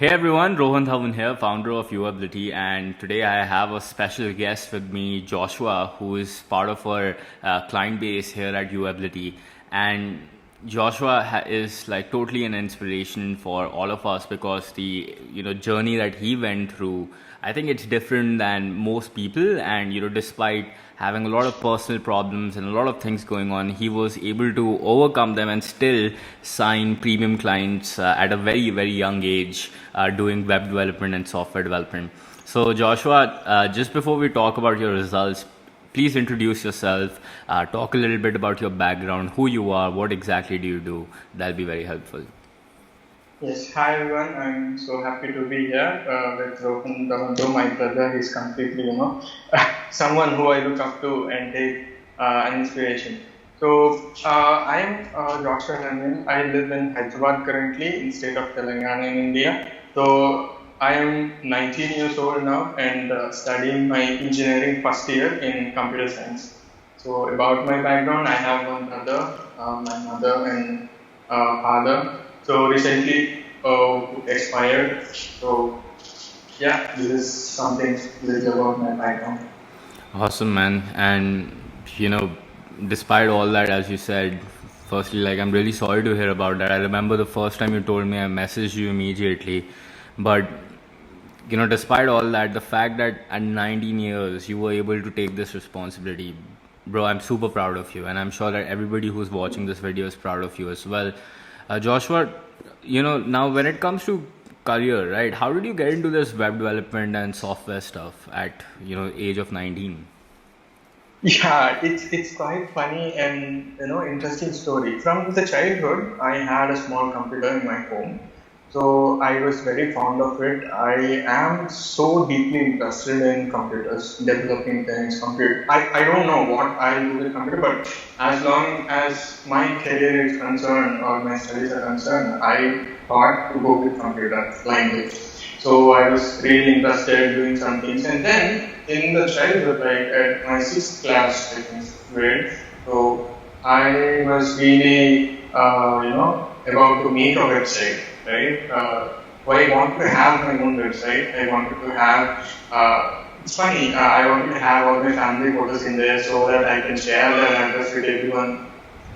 Hey everyone, Rohan Dhawan here, founder of UAbility, and today I have a special guest with me, Joshua, who is part of our client base here at UAbility. And Joshua is like totally an inspiration for all of us because the journey that he went through, I think it's different than most people. And despite having a lot of personal problems and a lot of things going on, he was able to overcome them and still sign premium clients at a very young age, doing web development and software development. So Joshua, just before we talk about your results, please introduce yourself, talk a little bit about your background, who you are, what exactly do you do. That'll be very helpful. Yes, hi everyone. I'm so happy to be here with Rohan. Dhawan. My brother is completely, someone who I look up to and take an inspiration. So I'm Joshua Nandan. I live in Hyderabad currently in state of Telangana in India. So I am 19 years old now and studying my engineering first year in computer science. So about my background, I have one brother, my mother and father. So recently expired. So yeah, this is something little about my background. Awesome, man. And you know, despite all that, as you said, firstly, like I'm really sorry to hear about that. I remember the first time you told me, I messaged you immediately. But despite all that, the fact that at 19 years you were able to take this responsibility, bro, I'm super proud of you. And I'm sure that everybody who's watching this video is proud of you as well. Joshua, now when it comes to career, right? How did you get into this web development and software stuff at age of 19? Yeah, it's quite funny and interesting story. From the childhood, I had a small computer in my home, so I was very fond of it. I am so deeply interested in computers, developing things, computer. I don't know what I'll do with computer, but as long as my career is concerned or my studies are concerned, I thought to go with computer blindly. So I was really interested in doing some things. And then in the childhood, like at my sixth class, I think, sixth grade, so I was really, about to make a website, right? So I wanted to have my own website. I wanted to have, it's funny, I wanted to have all my family photos in there so that I can share their address with everyone.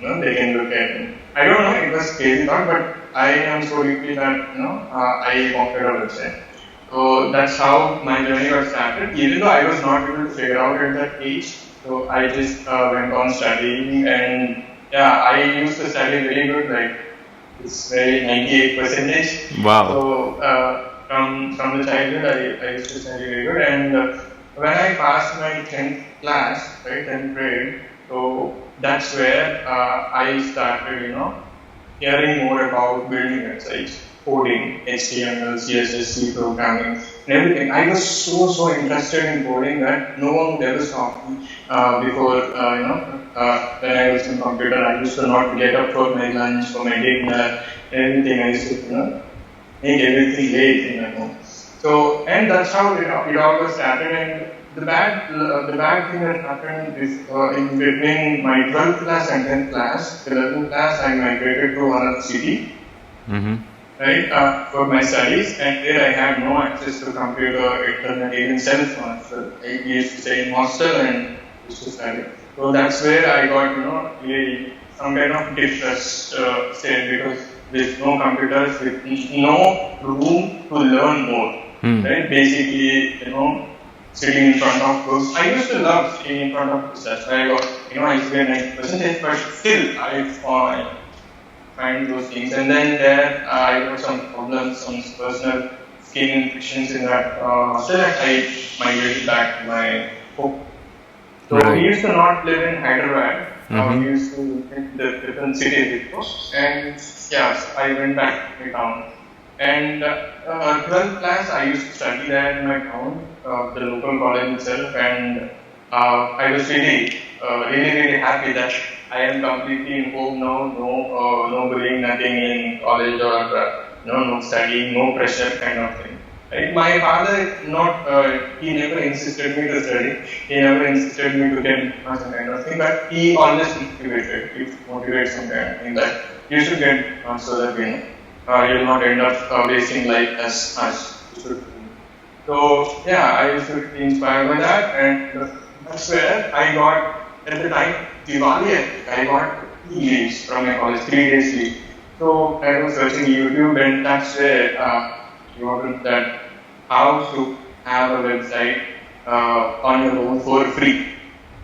They can look at it. I don't know, it was crazy thought, but I am so deeply that, I wanted a website. So that's how my journey got started. Even though I was not able to figure out at that age, so I just went on studying and yeah, I used to study very good, like it's very 98 percentage. Wow. So from the childhood, I used to study very good, and when I passed my 10th class, right, 10th grade, so that's where I started, hearing more about building websites, coding, HTML, CSS, C programming, and everything. I was so interested in coding that no one would ever stop me before, when I was in computer. I used to not get up for my lunch, for my dinner, everything. I used to, make everything late in my home. So, and that's how it all was started. And the bad thing that happened is in between my 12th class and 10th class, 11th class, I migrated to another city, Mm-hmm. right, for my studies, and there I had no access to computer, internet, even cell phone. So I used to stay in hostel and used to study. So that's where I got, really some kind of distress state because with no computers, with no room to learn more, right? Basically, sitting in front of books. I used to love sitting in front of books. That's why I got, I used to get 90%, but still I find those things. And then there I got some problems, some personal skin infections in that hostel. I migrated back to my home. So we used to not live in Hyderabad. We used to live in the different cities before. And yes, I went back to my town. And 12th class, I used to study there in my town, the local college itself, and I was really happy that I am completely in home now. No bullying, nothing in college or no studying, no pressure kind of thing. Right? My father he never insisted me to study. He never insisted me to get some kind of thing, but he always motivated. He motivates some kind of thing that you should get so that you'll not end up wasting life as you should. So yeah, I used to be inspired by that, and that's where I got at the time Diwali. I got leaves from my college, 3 days leave. So I was searching YouTube, and that's where you ordered that how to have a website on your own for free.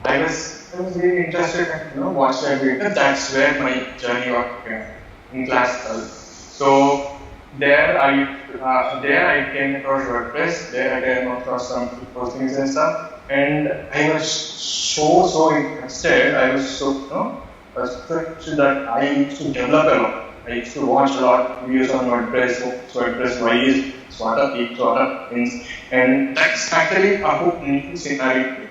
I was really interested and watched that video. That's where my journey got began in class 12. So there I came across WordPress. There I came across some postings and stuff, and I was so interested. I was so interested that I used to develop a lot. I used to watch a lot of videos on WordPress. WordPress why is sort of things, and that's actually a whole new scenario.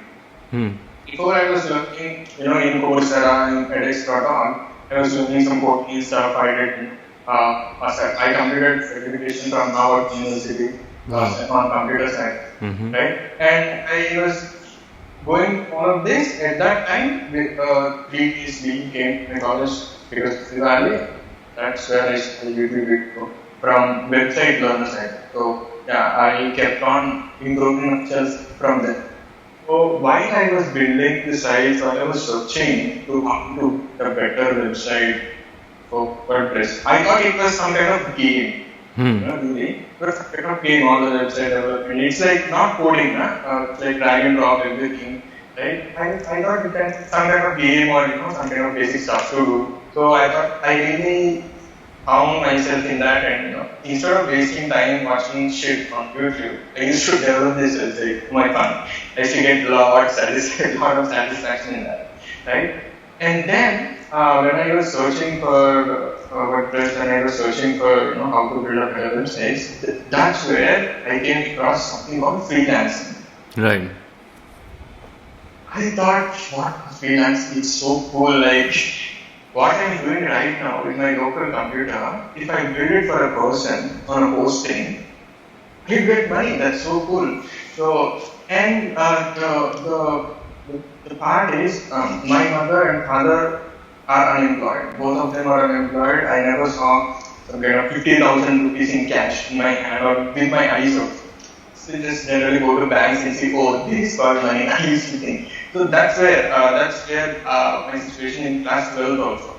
Before I was looking, in Coursera and edX.org, I was doing some coding stuff. I completed certification from Harvard University on computer science, right? And I was going all of this at that time. With 3 days leave came to my college because of the valley. That's where I started UAbility from website learner side. So yeah, I kept on improving myself from there. So while I was building the sites, while I was searching to how to a better website for WordPress, I thought it was some kind of game. Really, it was some kind of game on the website development. It's like not coding, it's like drag and drop everything, right? I thought it was some kind of game or some kind of basic stuff to do. So I thought I really found myself in that, and instead of wasting time watching shit on YouTube, I used to develop this website for my fun. I used to get a lot of satisfaction in that, right? And then when I was searching for WordPress and I was searching for how to build up better websites, that's where I came across something called freelancing. Right. I thought, what freelancing is so cool, like. What I'm doing right now with my local computer, if I build it for a person on a hosting, I get money. That's so cool. So, and the part is, my mother and father are unemployed. Both of them are unemployed. I never saw some kind of 50,000 rupees in cash in my hand or with my eyes open. So just generally go to banks and say, oh, this is for money. I used to think. So that's where my situation in class 12 also.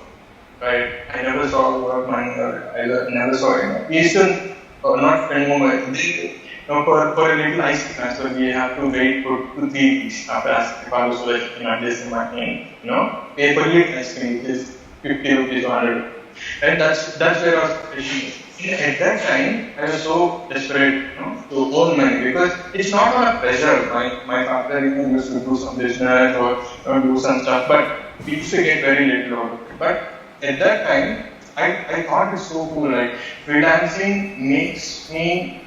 Right? I never saw a lot of money, or I never saw we used to not spend more money. For a little ice transfer, we have to wait for 2-3 weeks after asking for so that you can adjust the money. Pay for little ice cream, which is 50 rupees or 100 rupees. And that's where I was fishing. At that time, I was so desperate to earn money because it's not on a pressure. My father used to do some business or do some stuff, but we used to get very little out of it. But at that time, I thought it's so cool. Like freelancing makes me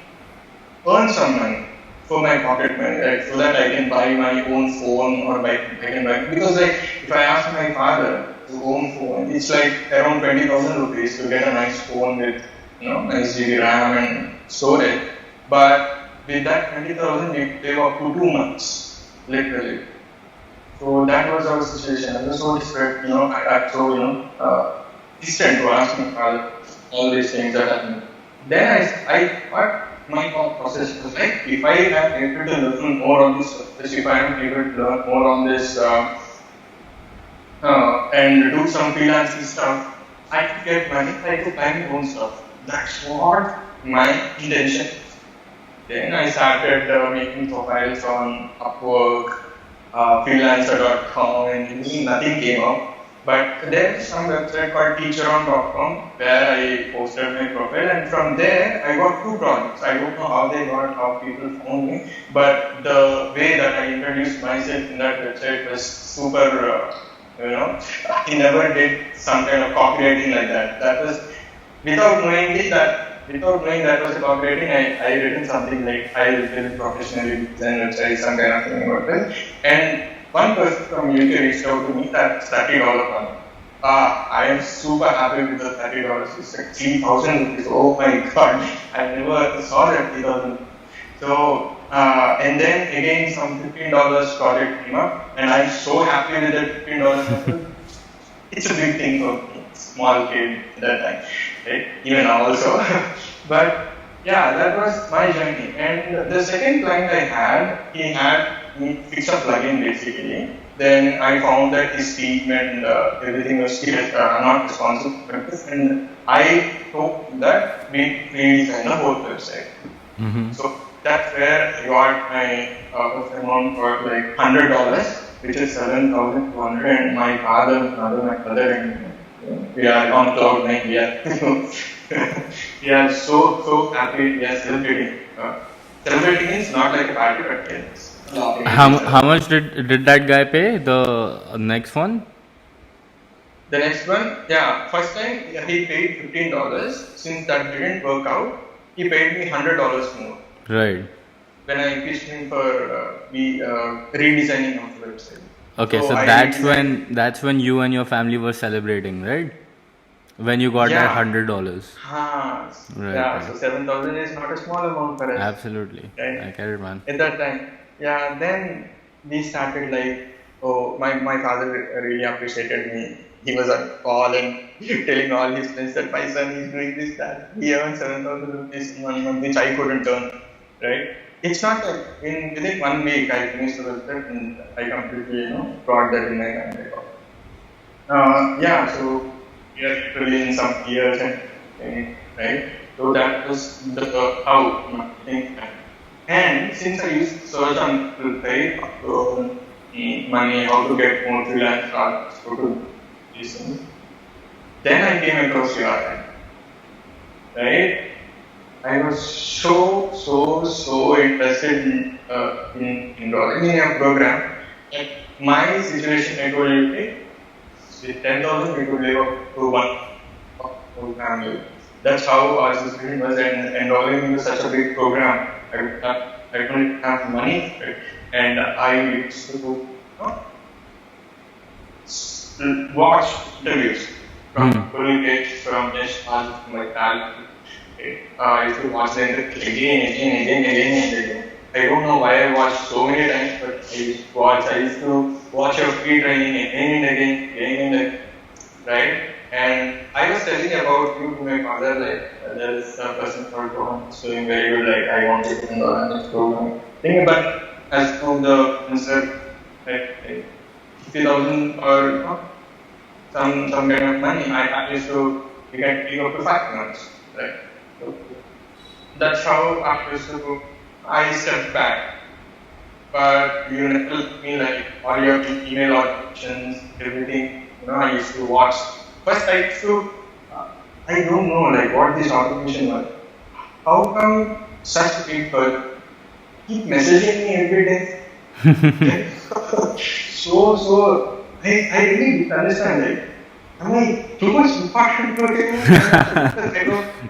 earn some money for my pocket money, right? So that I can buy my own phone or I can buy because like if I ask my father to own phone, it's like around 20,000 rupees to get a nice phone with nice GB RAM and storage. But with that 20,000, we pay up to 2 months, literally. So that was our situation. I was so desperate, I got so distant to ask my father all these things that happened. Then I thought my thought process was like, if I am able to learn more on this surface, if I am able to learn more on this and do some freelancing stuff, I could get money, I could buy my own stuff. That's what my intention is. Then I started making profiles on Upwork, freelancer.com, and nothing came up. But there's some website called teacheron.com where I posted my profile, and from there I got 2 projects. I don't know how people found me, but the way that I introduced myself in that website was super, I never did some kind of copywriting like that. That was without knowing that was a copywriting. I written something like I will professionally design website, some kind of thing about it, and one person from UK reached out to me that's $30 per month. I am super happy with the $30. It's like 3,000 rupees. Oh my god, I never saw that 3,000. So, and then again some $15 project came up, and I'm so happy with that $15. It's a big thing for me, small kid at that time. right? Even now also. But yeah, that was my journey. And the second client I had, he had me fix a plugin basically. Then I found that his team and everything was still not responsible for this, and I told that we redesign the whole website. So that's where I got my first amount for like $100, which is 7,200, and my father, my brother, and we are on cloud nine. We are we are so happy. We are celebrating. Celebrating is not like a party, but yes. How much did that guy pay? The next one? The next one, yeah, first time he paid $15. Since that didn't work out, he paid me $100 more. Right. When I pitched him for redesigning of the website. Okay, so that's when you and your family were celebrating, right? When you got that $100. Right. Yeah, so 7,000 is not a small amount for us. Absolutely. Right? I get it, man. At that time. Yeah, then we started like, oh, my father really appreciated me. He was on call and telling all his friends that my son is doing this, that. He earned 7,000 rupees in 1 month, which I couldn't earn, right? It's not like within 1 week I finished the website and I completely, brought that in my hand. Yeah, so we are literally in some years and right? So that was the how marketing happened. And since I used to search on right, how to earn money, how to get more freelance jobs, how to these things, then I came across UAbility, right? I was so interested in enrolling in a program. Like my situation, I told you, with 10,000 we could live up to one whole family. That's how our situation was, and enrolling in such a big program, I don't have money, right? And I used to watch interviews from Colgate, from Yashpal, from my dad. I used to watch them again. I don't know why I watched so many times, but I used to watch your free training again and again, right? And I was telling about you to my father, like there is a person called Rohan who's doing very good, like I want to enroll in this program. But as to the answer, like 50,000 or some kind of money, I used to get up to 5 months, right? So that's how I stepped back. But you told me like all your email automations, everything, I used to watch. First I used to, I don't know like what this automation was. How come such people keep messaging me every day? So I really didn't understand, like, am I too much important for him?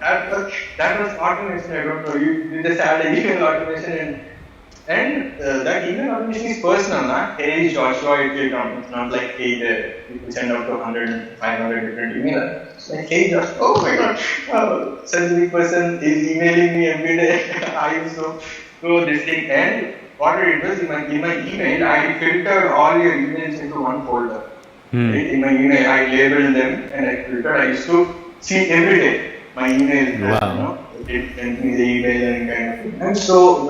That was automation, I don't know. You just add an email automation and that email automation is personal, not hey Joshua, it will come. It's not like hey there, you can send out to 100, 500 different emails. It's like hey Joshua, oh my god, such a big person is emailing me every day. I used to do this thing, and what it was in my email, I filtered all your emails into one folder. Right? In my email, I labeled them and I filtered. I used to see every day my email. Wow. It sent me the email and kind of thing. I'm so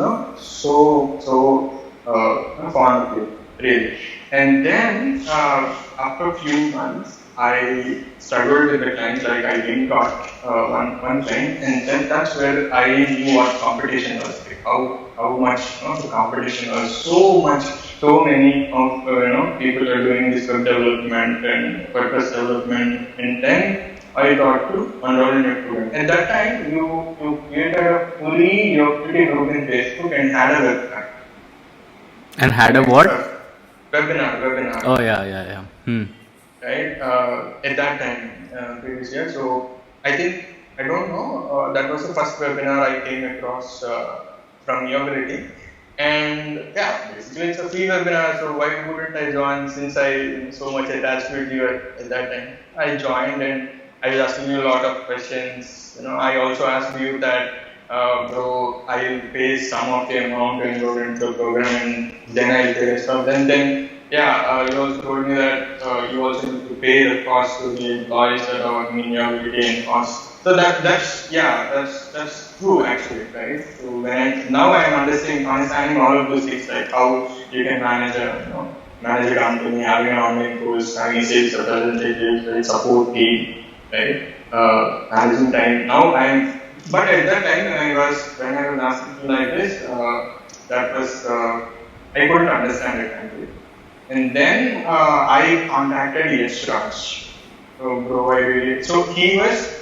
fond of it, really. And then after a few months, I struggled with the clients. Like I didn't got one client, and then that's where I knew what competition was. Like how much the competition was. So many of people are doing this web development and purpose development, and then I thought to enroll in a program. At that time, you created a fully pretty group in Facebook and had a website. And had a what? Webinar. Oh yeah. Right? At that time, previous year. So I think, I don't know, that was the first webinar I came across from UAbility. And yeah, basically it's a free webinar, so why wouldn't I join, since I'm so much attached with you at that time. I joined and I was asking you a lot of questions. I also asked you that, bro, I'll pay some of the amount to enroll into the program and then I'll pay the stuff. Then you also told me that you also need to pay the cost to the employees that are in UAbility and cost. So that's true actually, right? So now I'm understanding all of those things, like how you can manage a company, having an online course, having sales representatives, right, support team, right? Managing time. But at that time when I was asking like this, that was I couldn't understand it actually. And then I contacted Rs.1.4. So he was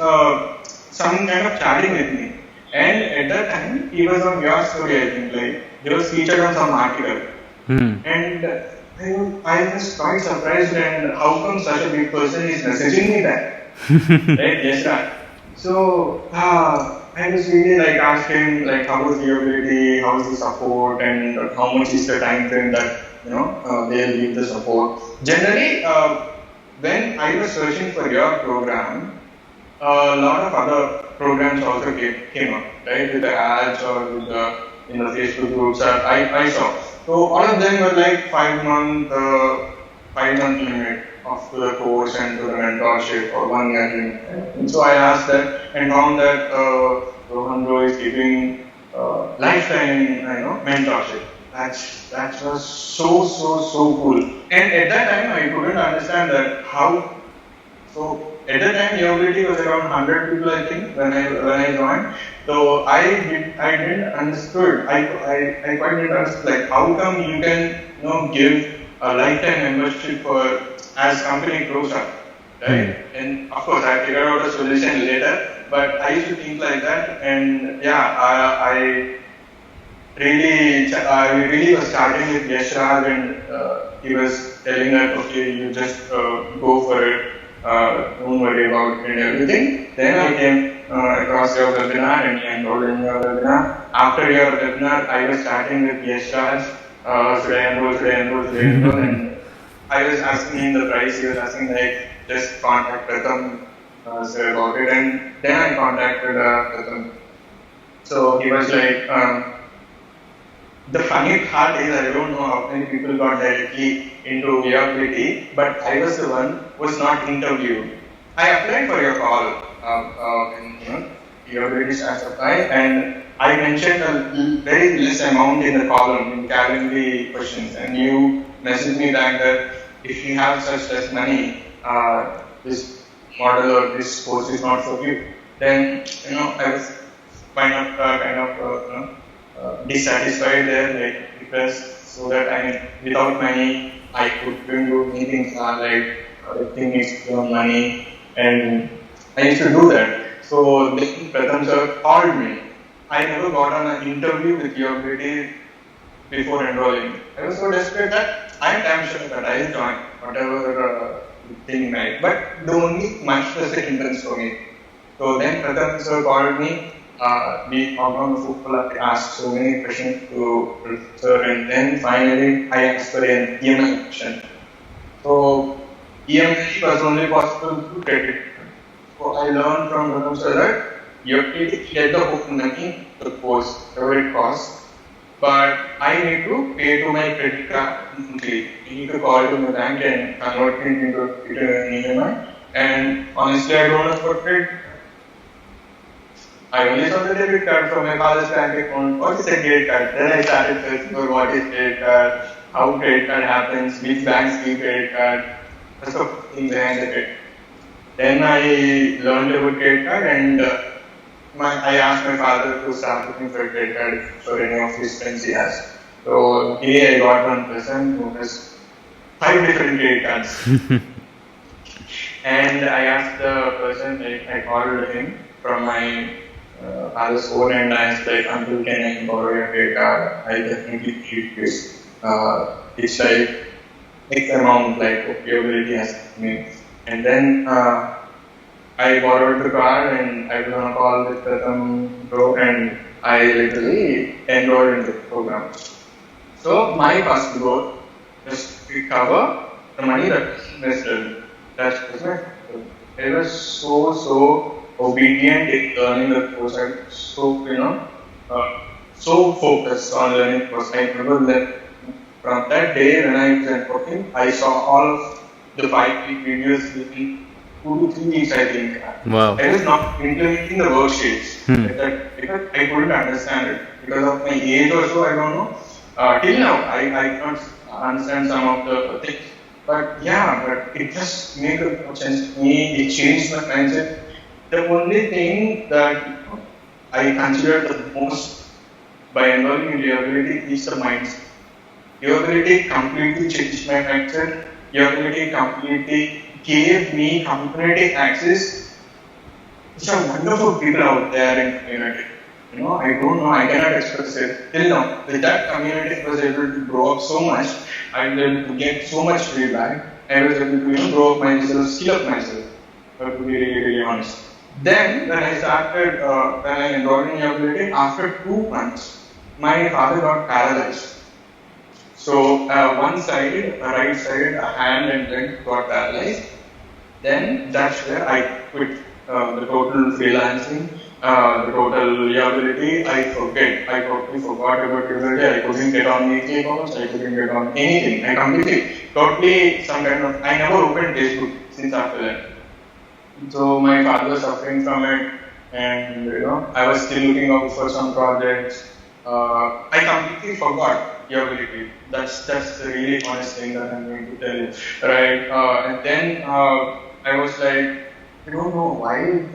some kind of chatting with me. And at that time, he was on your story, I think. Like, he was featured on some article. And I was quite surprised, and how come such a big person is messaging me that? Right? Yes, sir. So, I was really like asking, like, how is the UAbility, how is the support, and how much is the time frame that they'll give the support. Generally, when I was searching for your program, a lot of other programs also came up, right? With the ads or with the in the Facebook groups that I saw. So all of them were like 5 month limit of the course and to the mentorship or 1 year limit. And so I asked them and found that Rohan bro is giving lifetime mentorship. That was so cool. And at that time I couldn't understand that how. So at that time UAbility was around 100 people, I think, when I joined. So I didn't understood. I quite didn't understand, like, how come you can give a lifetime membership for as company grows up, right? And of course I figured out a solution later, but I used to think like that. And yeah, we really was starting with Yashraj, and he was telling that, okay, you just go for it. Don't worry about it and everything. Then I came across your webinar and I enrolled in your webinar. After your webinar, I was starting with Yashraj. Should I enroll? And I was asking him the price. He was asking, like, just contact Pratham sir about it. And then I contacted Pratham. So he was like, the funny part is, I don't know how many people got directly into UAbility, but I was the one who was not interviewed. I applied for your call when UAbility starts apply, and I mentioned a very less amount in the column in Calendly questions, and you messaged me back that if you have such less money, this model or this course is not for you. Then I was kind of dissatisfied there, like, because so that without money I could do meetings, like everything needs to earn money, and I used to do that. So then Pratham sir called me. I never got on an interview with UAbility before enrolling. I was so desperate that I am damn sure that I will join whatever thing, right? But the only much was the hindrance for me. So then Pratham sir called me. We outbound football, I asked so many questions to sir, and then finally I asked for an EMI option. So EMI was only possible through credit. So I learned from Dhawan sir that you have to get the whole money to the course, whatever it costs, but I need to pay to my credit card monthly. I need to call to my bank and convert it into an EMI. And honestly, I don't afford credit. I only saw the debit card from my father's bank account. What is a credit card? Then I started searching for what is credit card, how credit card happens, which banks give credit card, that's the thing behind the credit. Then I learned about credit card, and I asked my father to start looking for a credit card for any of his friends he has. So here I got one person who has 5 different credit cards. And I asked the person, I called him from my father's phone, and I asked, like, uncle, can I borrow your credit card? I definitely need this. It's like X amount, like UAbility has me. And then I borrowed the card, and I was on a call with Pratham bro, and I literally enrolled in the program. So my first goal was to recover the money that was invested. That was my first goal. I was so obedient in learning the course. I was so focused on learning the course. I remember that from that day when I was working, I saw all of the 5 videos within 2 to 3 weeks, I think. Wow. I was not implementing the worksheets Hmm. at that because I couldn't understand it because of my age or so. I don't know. Till now, I can't understand some of the things. But yeah, but it just made a sense to me. It changed my mindset. The only thing that I consider the most by enrolling in UAbility is the mindset. UAbility completely changed my mindset. UAbility completely gave me community access. There are wonderful people out there in community. I don't know, I cannot express it till now. With that community, I was able to grow up so much. I was able to get so much feedback. I was able to grow up myself, skill up myself. To be really, really honest. Then, when I enrolled in UAbility, after 2 months, my father got paralyzed. So one side, right side, a hand and leg got paralyzed. Then that's where I quit the total freelancing, the total liability. I totally forgot about liability. I couldn't get on weekly calls. I couldn't get on anything. I completely, totally some kind of. I never opened Facebook since after that. So my father was suffering from it, and I was still looking out for some projects. I completely forgot your ability. That's the really honest thing that I'm going to tell you, right? And then I was like, I don't know why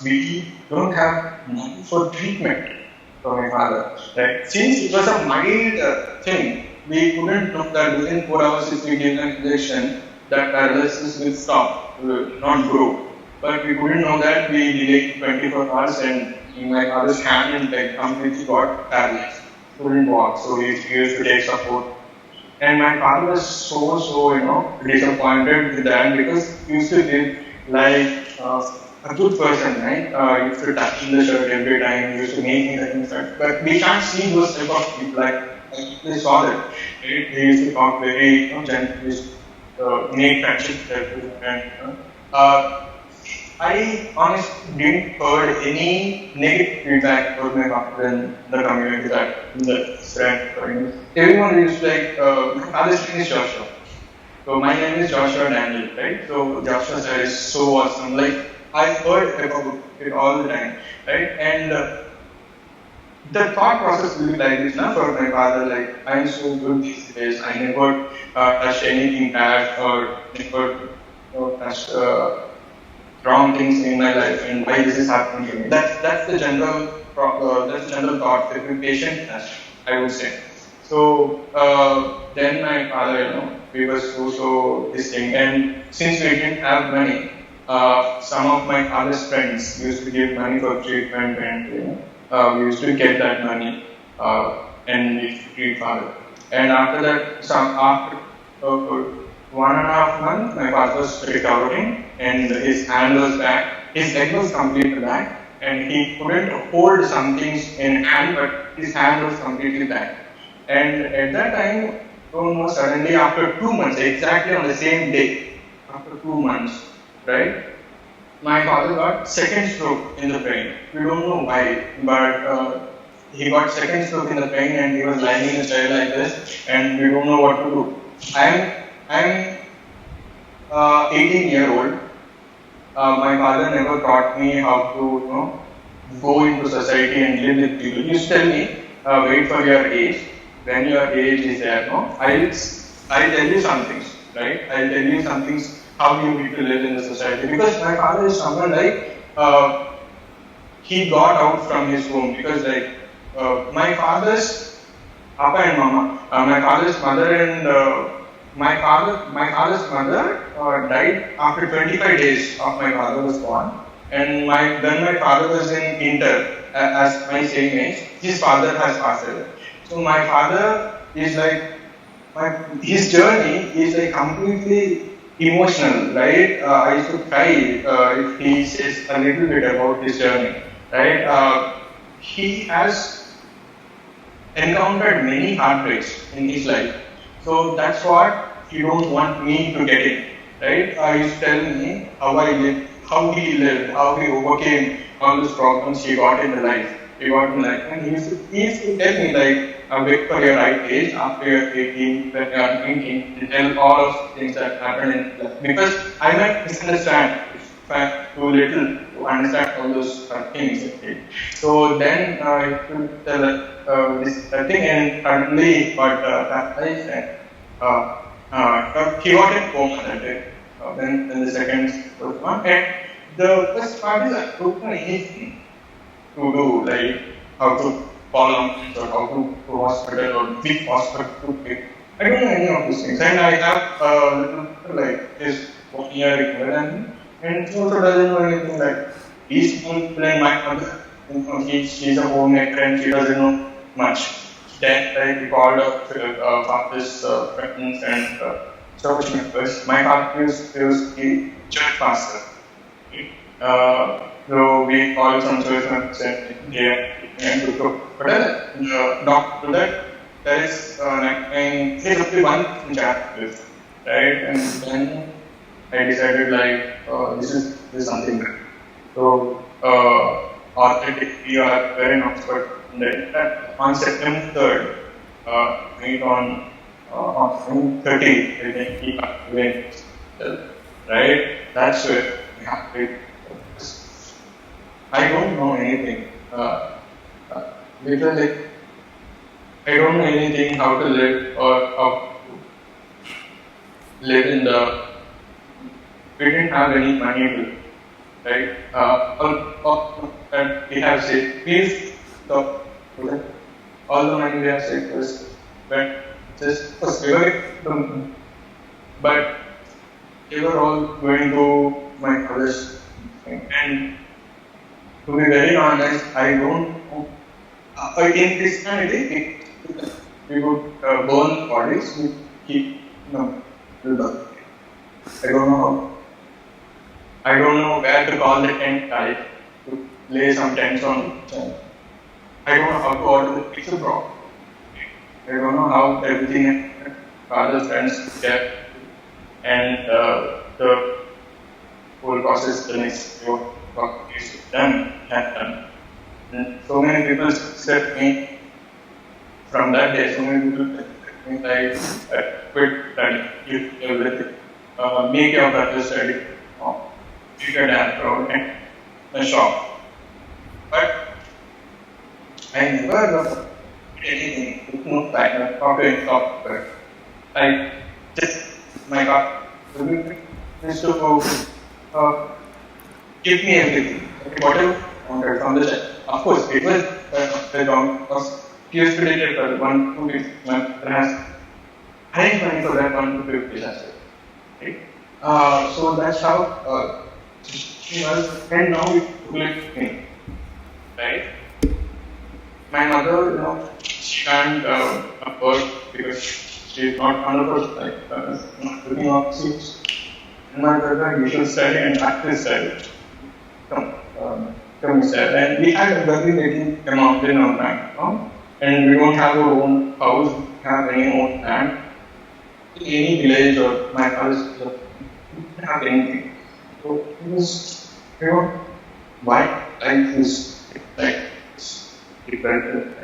we don't have money for treatment for my father. Right? Since it was a mild thing, we couldn't know that within 4 hours if we give an injection, that paralysis will stop, will not grow. But we couldn't know that. We delayed 24 hours and my father's hand and leg completely got paralyzed. Couldn't walk, so he used to take support. And my father was so disappointed with that because he used to live like a good person, right? He used to touch in the shirt every time, he used to make me touch in the shirt. But we can't see those type of people like they saw that. Right? He used to talk very gently, make friendship and I honestly didn't heard any negative feedback about my father in the community that in the friend. Everyone is like, my father's name is Joshua. So my name is Joshua Daniel, right? So Joshua sir is so awesome. Like I heard about it all the time, right? And the thought process will be like this, now for my father, like I am so good these days. I never touched anything bad or never touched wrong things in my life and why this is happening to me. That's the general thought that we patient has, I would say. So then my father, we were so this thing, and since we didn't have money, some of my father's friends used to give money for treatment, and we used to get that money and we used to treat father. And after that, after 1.5 months, my father was recovering and his hand was back, his leg was completely back, and he couldn't hold some things in hand, but his hand was completely back. And at that time, suddenly after 2 months, exactly on the same day, after 2 months, right, my father got second stroke in the brain. We don't know why, but he got second stroke in the brain and he was lying in a chair like this, and we don't know what to do. I'm 18-year-old. My father never taught me how to go into society and live with people. He used to tell me, wait for your age. When your age is there, I'll tell you some things, right? I'll tell you some things how you need to live in the society. Because my father is someone like he got out from his home because my father's papa and mama, my father's mother and my father's mother died after 25 days of my father was born, and when my father was in inter, as my same age, his father has passed away. So my father is his journey is completely emotional, right? I used to cry if he says a little bit about his journey, right? He has encountered many heartbreaks in his life. So that's what he don't want me to get in, right? He's telling me how I lived, how he lived, how he overcame all those problems he got in the life. And he used to tell me wait for your right age, after you're 18, when you're 19, to tell all of things that happened in life. Because I might misunderstand if too little to understand all those things. Okay. So then I took this thing and suddenly he got baptized and he got in coma that day. Then the second was one. And the first part is I don't know anything to do, like how to call ambulance or how to go to hospital or which hospital to pick. I don't know any of these things. And I have a little like this 1 year younger than me. And he also doesn't know anything like he's playing my mother. She's a homemaker and she doesn't know much. Then I called up father's friends and church members. My father was the church pastor. So we called some church members and they took up. But the doctor that there is there's only one chapter, right? And then I decided like this is something good. So authentically are very much, but on September 3rd, meet on 30th, I think he went, right? That's where we have to. I don't know anything. Because like I don't know anything how to live or how to live in the. We didn't have any money to, right? And we have saved. We used to all the money we have saved was went just for saving, but they were all going to my college. And to be very honest, I don't know. In Christianity, we would burn bodies, we keep the I don't know how. I don't know where to call the tent type to lay some tents on. I don't know how to order the pizza bro. I don't know how everything father's friends get and the whole process the next is done. And so many people said me from that day. So many people said me like quit study, give everything, make your brother study. You can have proud and a shop. But I never did anything, no time, copying software. I just, my God, used to give me everything, whatever I wanted from the check. Of course, it was the wrong cost. Used to take for 1 to 2 weeks, my has arranged money for that 1 to 2 weeks as well. Right? So that's how she was, and now it's with me, right? My mother, she can't work because she's not 100% like not looking up seats. And my brother, he should study and practice study. And we had a very little amount in our bank, and we don't have our own house, we don't have any own land. In any village or my house, we don't have anything. So it was, why life is like different.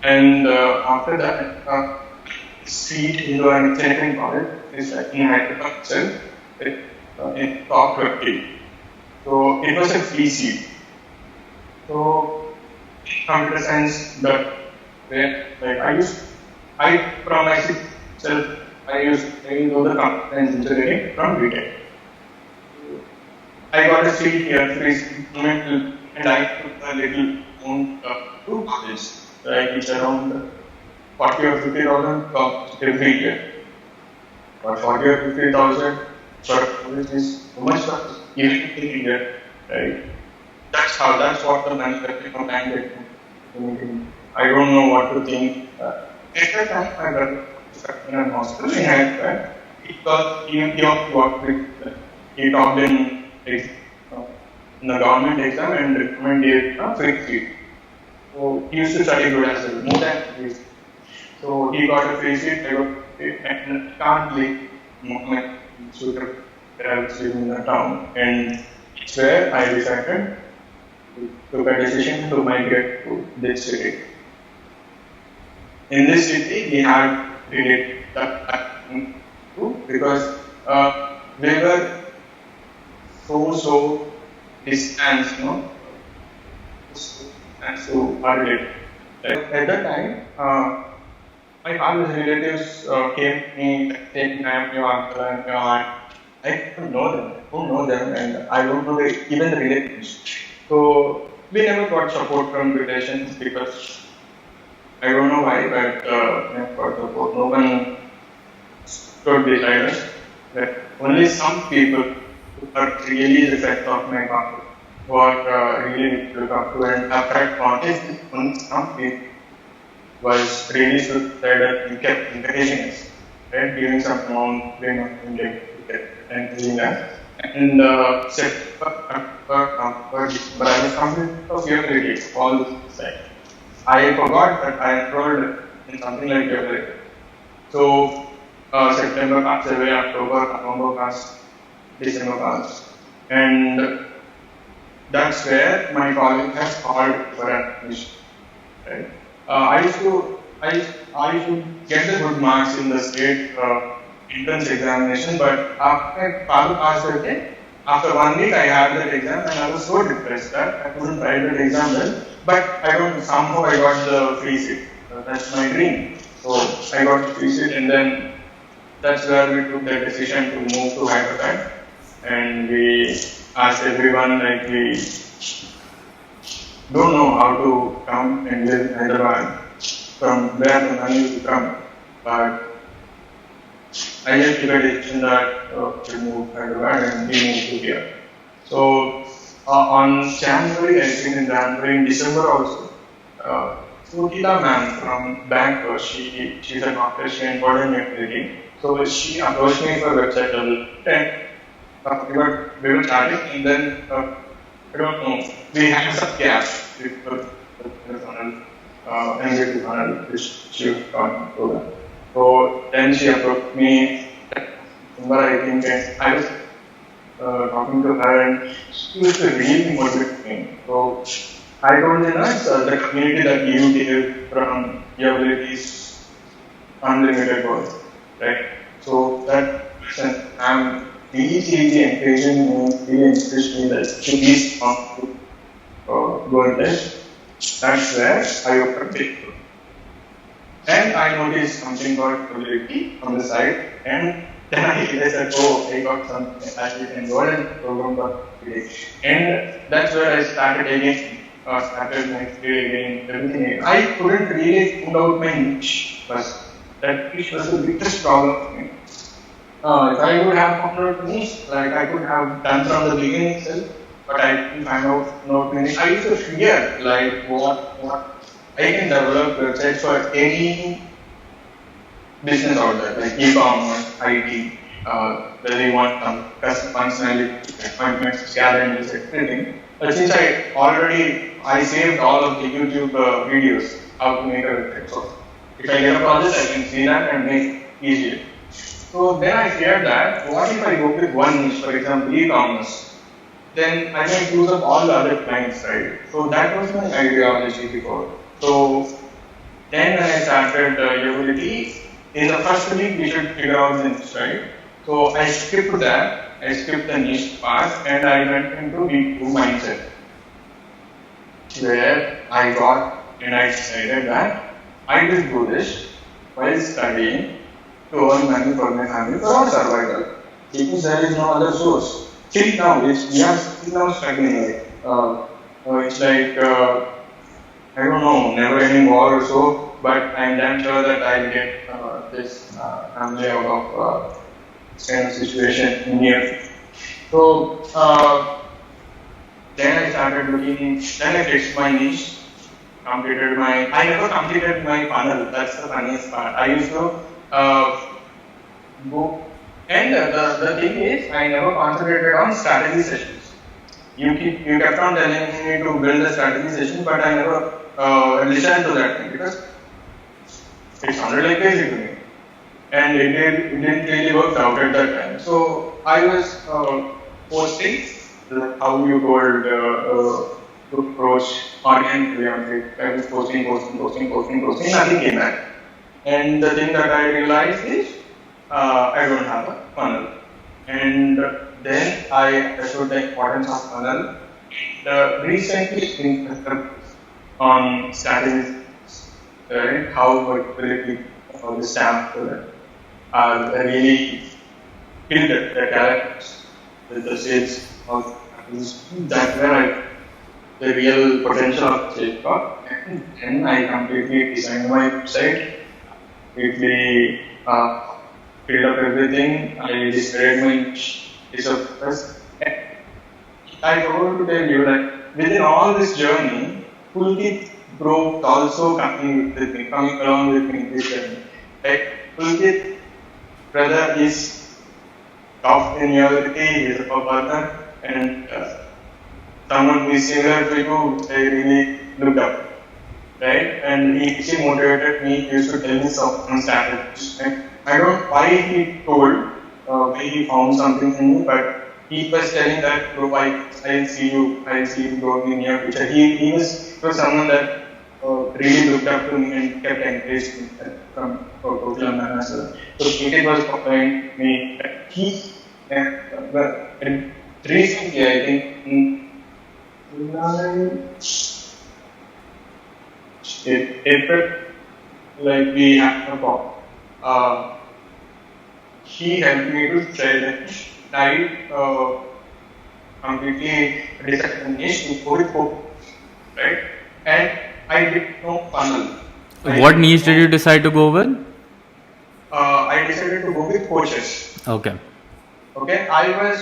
And after that, seat into an engineering college is in Hyderabad itself, in top 20. So it was a free seat. So computer science, that where like from my itself, I know the computer science engineering from BTech. I got a seat here, free seat, and I took a little own two colleges, like it's around 40 or 50,000 every year. But 40 or 50,000 for college is so much for even in India, right? That's what the manufacturing bank did. I don't know what to think. At that time, I got stuck in a hospital in Hyderabad. He talked in the government exam and recommended a free seat. So he used to study good as well, more than free seat. So he got a free seat, I got it, and can't leave my suitor where I was living in the town. And it's where I decided to took a decision to migrate to this city. In this city, we had related that too, because we were so distance, distance to our relative. At that time, my father's relatives came to me saying, I am your uncle and your aunt. I don't know them, and I don't know even the relatives. So we never got support from relations because I don't know why, but never got support. No one stood beside us. But only some people who are really the effect of my family, who are really look up to and have correct context, only some people was really suicidal and kept encouraging us, right? Giving some amount, doing nothing, encouraging us. And September, October, December, I was completely of UAbility, all this like. I forgot that I enrolled in something like UAbility. So September passed away, October, November passed, December passed. And that's where my college has called for an admission, right? I used to get the good marks in the state entrance examination, but after my father passed away, after 1 week I had that exam and I was so depressed that I couldn't write that exam well. But somehow I got the free seat. That's my dream. So I got the free seat, and then that's where we took the decision to move to Hyderabad, and we asked everyone like we don't know how to come and live in Hyderabad, from where the money will come. But I just took a decision that we move to Hyderabad and we moved to here. So on January, I think in January, in December also, Sukita ma'am from bank, she's a doctor, she enrolled in UAbility. So she approached me for website development, and we were chatting, and then I don't know, we had some gaps with the funnel, MBA funnel, which she was talking to. So then she approached me, but I think I was talking to her, and she was really motivated me. So I told her that the community that you gave from UAbility is unlimited growth, right? So that person, I'm really encouraging me, really encouraged me that to be strong to go in this. That's where I opened it. And I noticed something called UAbility on the side, and then I realized that, I got some actually enrolled in program for UAbility. And that's where I started again, started my career again, everything again. I couldn't really find out my niche first. That niche was the biggest problem for me. If I would have found out niche, like I could have done from the beginning itself, but I didn't find out no niche. I used to fear like what I can develop websites for any business out there, like e-commerce, IT, whether you want some custom functionality, appointments, calendars, everything. But since I saved all of the YouTube videos how to make a website. So if I get a project, I can see that and make it easier. So then I feared that, what if I go with one niche, for example, e-commerce? Then I can use up all the other clients, right? So that was my ideology before. So then when I started UAbility, in the first week we should figure out the niche, right? So I skipped that, I skipped the niche part, and I went into week 2 mindset, where I got and I decided that I will do this while studying to earn money for my family for our survival, because there is no other source. Till now, we are still now struggling. It's like I don't know, never ending war or so, but I'm damn sure that I'll get this family out of this kind of situation in here. So then I started looking. Then I fixed my niche. I never completed my funnel. That's the funniest part. I used to go, and the thing is, I never concentrated on strategy sessions. You kept on telling me to build a strategy session, but I never listened to that thing because it sounded like crazy to me, and it didn't really work out at that time. So I was posting how you told to approach organically on it. I was posting, nothing came back. And the thing that I realized is I don't have a funnel. And then I understood the importance of funnel. Recently, been on strategies, right? How vertically the stamp are really build the characters with the sales of that's where the real potential of sales got. And then I completely designed my website, completely filled up everything. I decided my niche is of first. I want to tell you that within all this journey, Pulkit bro also coming along with me this journey. Like Pulkit brother is top in UAbility, he is a partner, and someone who is similar to you, I really looked up. Right? And he motivated me, he used to tell me some strategies. I don't know why he told, why he found something in me, but he was telling that, bro, I'll see you growing in your future. He was someone that really looked up to me and kept encouraging me from Oakland as well. So it was following me. Recently, I think, in April, like we had a call. He helped me to try completely decide the niche to go with focus, right? And I did no funnel. What niche did you decide to go with? I decided to go with coaches. Okay. Okay, I was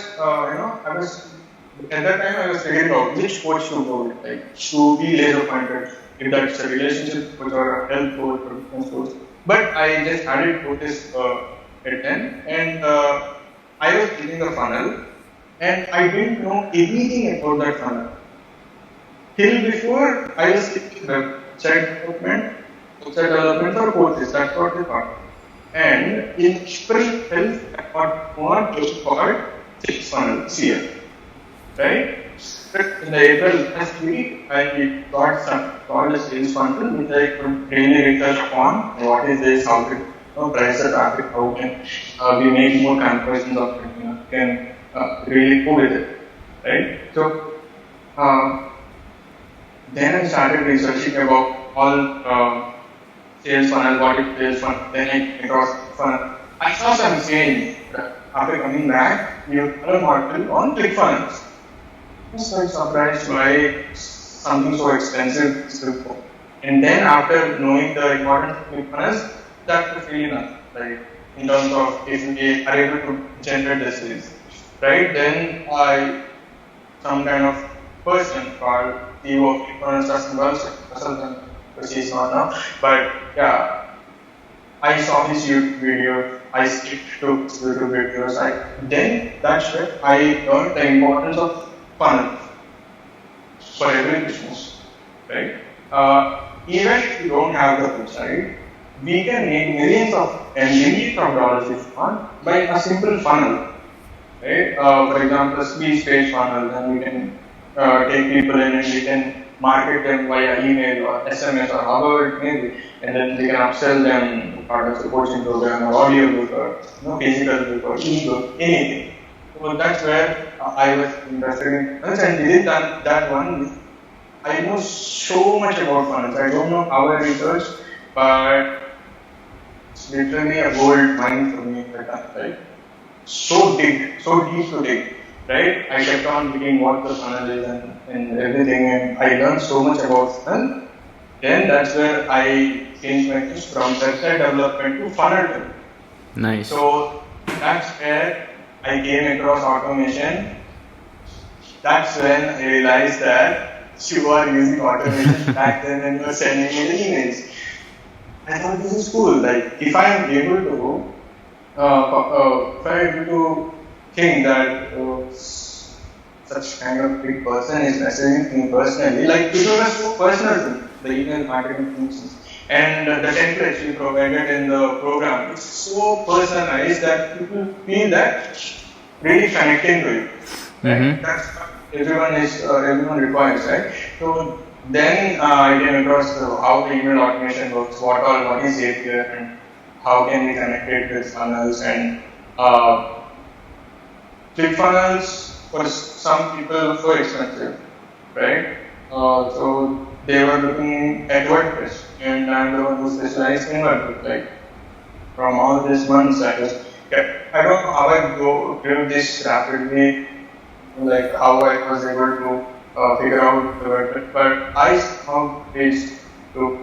at that time I was figuring out which coach to go with, like to be laser pointed, if that's a relationship coach or a health coach or fitness coach. But I just added coaches at then, and I was building the funnel, and I didn't know anything about that funnel. Till before I was thinking website development for coaches, that's what they thought. And in April 12th, I got one course called Sales Funnel CF. Right? In the April last week, I got a sales funnel which I could really research upon. What is this? How to price the traffic? How can we make more conversions of it? Can really go with it, right? So then I started researching about all sales funnel, what is sales funnel. Then I came across funnel. I saw some saying after coming back, you have a model on ClickFunnels. I was quite surprised why something so expensive is ClickFunnels. And then after knowing the importance of ClickFunnels, that was really nice. Like in terms of if we are able to generate the sales, right? Then some kind of person called CEO of ClickFunnels doesn't consultant, which is not now. But yeah, I saw his YouTube video. I skipped to YouTube videos. Then that's where I learned the importance of funnel for every business, right? Even if you don't have the website, we can make millions of dollars if you want by a simple funnel, right? For example, a speech page funnel, then we can take people in and we can market them via email or SMS or however it may be, and then we can upsell them part of the coaching program or audio book or physical book or e-book, anything. So that's where I was interested in funnels, and within that one, I know so much about funnels. I don't know how I researched, but it's literally a gold mine for me at that time, right? So deep to dig, right? I kept on digging what the funnel is and everything, and I learned so much about funnel. Then that's where I changed my course from website development to funnel development. Nice. So that's where I came across automation. That's when I realized that you are using automation back then and you are sending me the emails. I thought this is cool. Like if I am able to think that such kind of big person is messaging me personally, like it was so personal to me, the email marketing functions. And the templates we provided in the program, it's so personalized that people feel that really connecting to you. Right? Mm-hmm. That's what everyone requires, right? So then I came across how the email automation works, what is API, and how can we connect it with funnels, and ClickFunnels for some people so expensive, right? So they were looking at WordPress, and I'm the one who specialized in WordPress. Like from all these months, I don't know how I grew this rapidly, like how I was able to figure out the WordPress, but I somehow managed to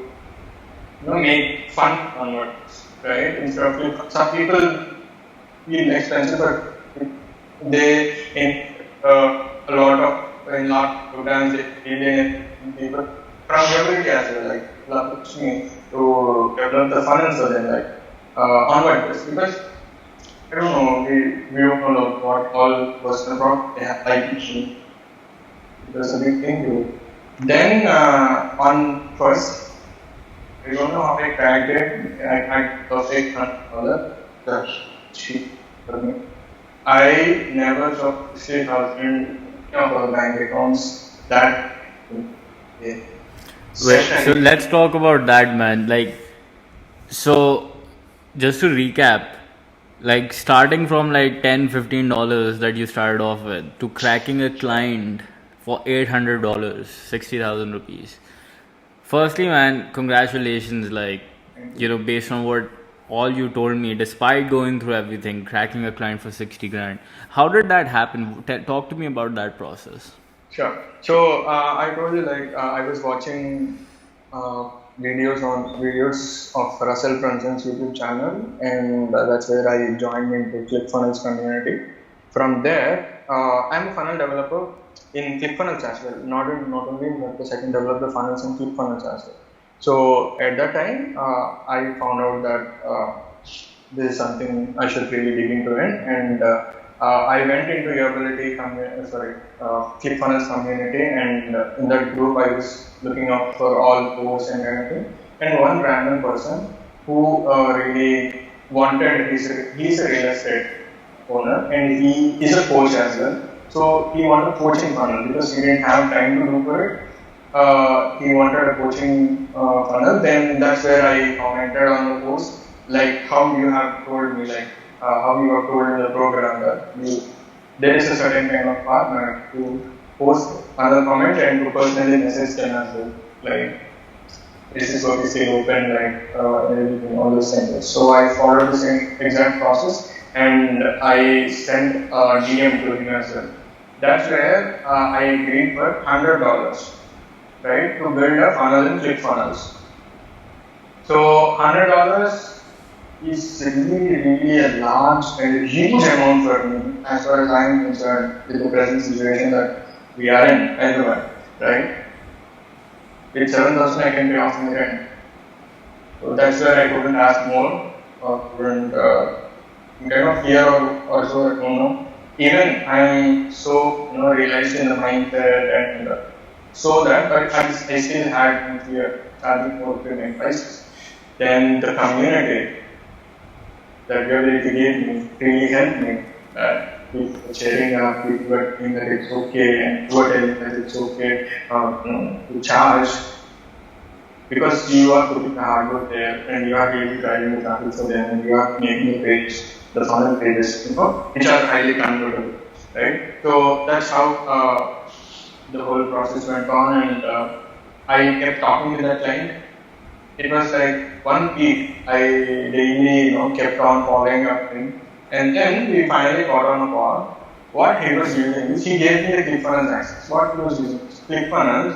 make fun on WordPress, right? Instead of some people feel expensive, but they in a lot of programs they really people from UAbility as well, like helps me to develop the funnels for them, like on WordPress, because I don't know, we don't know what all personal problem they have IT issue. It was a big thing to do. Then on first, I don't know how I cracked it. I perfect $100 the cheap for me. I never saw 60,000 bank accounts that Wait, so let's talk about that, man. Like, so just to recap, like starting from like $10-15 that you started off with to cracking a client for $800, 60,000 rupees. Firstly, man, congratulations. Like, based on what all you told me, despite going through everything, cracking a client for 60 grand. How did that happen? Talk to me about that process. Sure. So I told you, like I was watching videos of Russell Brunson's YouTube channel, and that's where I joined into ClickFunnels community. From there, I'm a funnel developer in ClickFunnels as well. Not only in WordPress, I can develop the funnels in ClickFunnels as well. So at that time, I found out that this is something I should really dig into it, and I went into UAbility ClickFunnels community, and in that group I was looking up for all posts and everything. And one random person who really wanted, he's a real estate owner, and he is a coach as well. So he wanted a coaching funnel because he didn't have time to do for it. He wanted a coaching funnel. Then that's where I commented on the post, like how you have told me, like how you have told in the program that there is a certain kind of partner to post another comment and to personally message them as well. Like, this is what is still open, like everything, all those things. So I followed the same exact process, and I sent a DM to him as well. That's where I agreed for $100, right, to build a funnel in ClickFunnels. So $100 is really a large and huge amount for me as far as I am concerned with the present situation that we are in, everyone, right? With 7,000 I can pay off my rent. So that's where I couldn't ask more, or couldn't kind of fear or so, I don't know. Even I am so realized in the mindset and so that, but I still had fear charging more payment prices. Then the community that UAbility gave me really helped me. People were cheering up, people were saying that it's okay, and you were telling that it's okay to charge, because you are putting the hard work there, and you are really driving the traffic for them, and you are making the funnel pages, which are highly convertible, right? So that's how the whole process went on, and I kept talking with that client. It was like 1 week, I daily, kept on following up him, and then we finally got on a call. What he was using is, he gave me the ClickFunnels access. What he was using is ClickFunnels,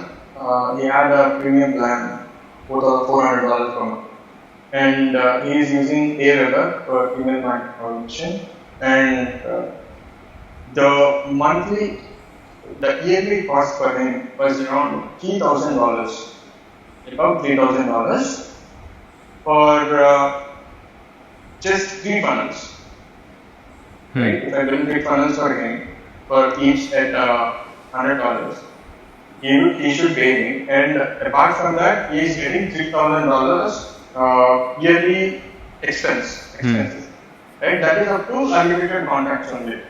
he had a premium plan, $400 per month. And he is using Aweber for email marketing automation, and the yearly cost for him was around $3,000, about $3,000 for just 3 funnels. Right? If I build 3 funnels for him, for each at $100, he should pay me. And apart from that, he is getting $3,000 yearly expenses. Right? That is up to unlimited contracts only.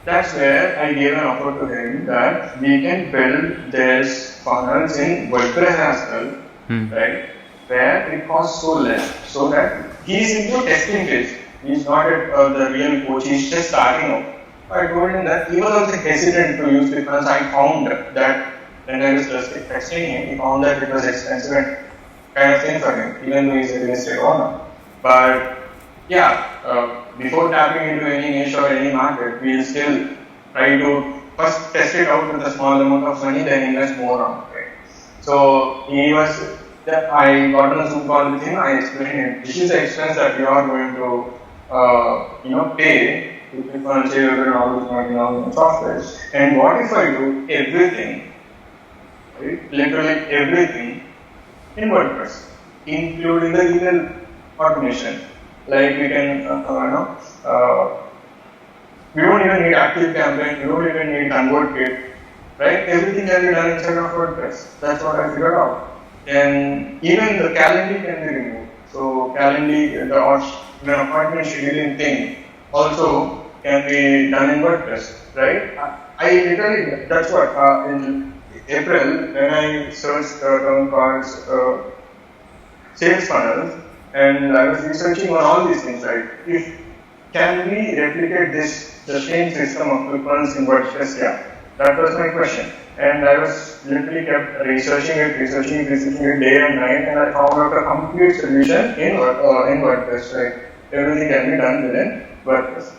That's where I gave an offer to him that we can build this funnels in WordPress as well, right? Where it costs so less, so that he is into testing phase. He's not the real coach. He's just starting out. I told him that he was also hesitant to use because I found that when I was texting him, he found that it was expensive and kind of thing for him, even though he's a real estate owner. But yeah, before tapping into any niche or any market, we'll still try to first test it out with a small amount of money, then invest more on it. So I got on a Zoom call with him. I explained him this is the expense that you are going to pay to click on save and all those marketing, all those software. And what if I do everything, right? Literally everything in WordPress, including the email automation. Like we can, we don't even need active campaign, we don't even need ConvertKit, right? Everything can be done inside of WordPress. That's what I figured out. And even the Calendly can be removed. So Calendly, the appointment scheduling thing also can be done in WordPress, right? I literally, that's what, in April, when I searched the term called sales funnels, and I was researching on all these things, right? Can we replicate the same system of quick in WordPress? Yeah, that was my question. And I was literally kept researching it day and night, and I found out a complete solution in WordPress, right? Everything can be done within WordPress.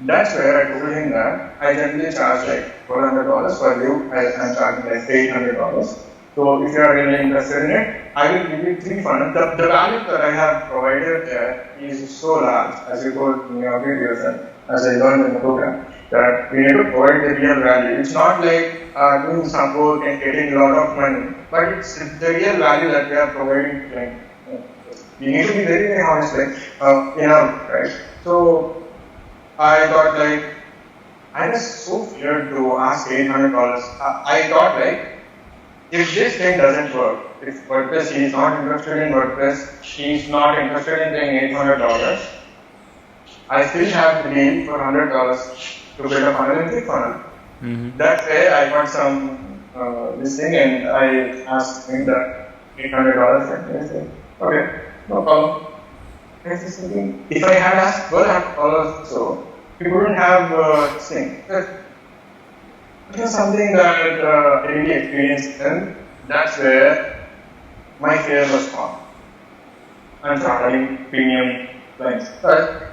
That's where I told him that I generally charge like $400 per view. I'm charging like $800. So if you are really interested in it, I will give you 3 funnels. The value that I have provided there is so large, as you told in your videos and as I learned in the program, that we need to provide the real value. It's not like doing some work and getting a lot of money, but it's the real value that we are providing to client. We need to be very, very honest, right? So I thought I was so feared to ask $800. I thought if this thing doesn't work, if WordPress, she is not interested in WordPress, she is not interested in paying $800, I still have the deal for $100 to build a funnel and ClickFunnels. Mm-hmm. That's where I got some this thing and I asked him that $800 and he said, okay, no problem. I was just thinking, if I had asked $1,200 so, we wouldn't have this thing. It was something that I really experienced, and that's where my fear was gone. I'm starting premium clients. But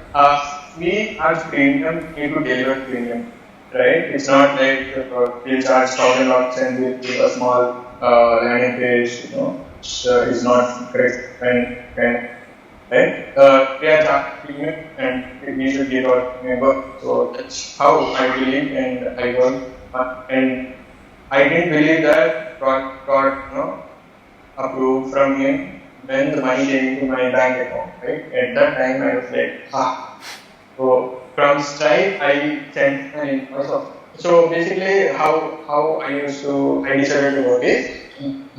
we as premium need to deliver premium, right? It's not like we'll charge $1,000 and we'll give a small landing page, it's not correct and right? We are charging premium and we should give our member. So that's how I believe and I work. And I didn't believe that got approved from him when the money came into my bank account, right? At that time I was like, So from Stripe I sent an invoice. So basically how I decided to work is,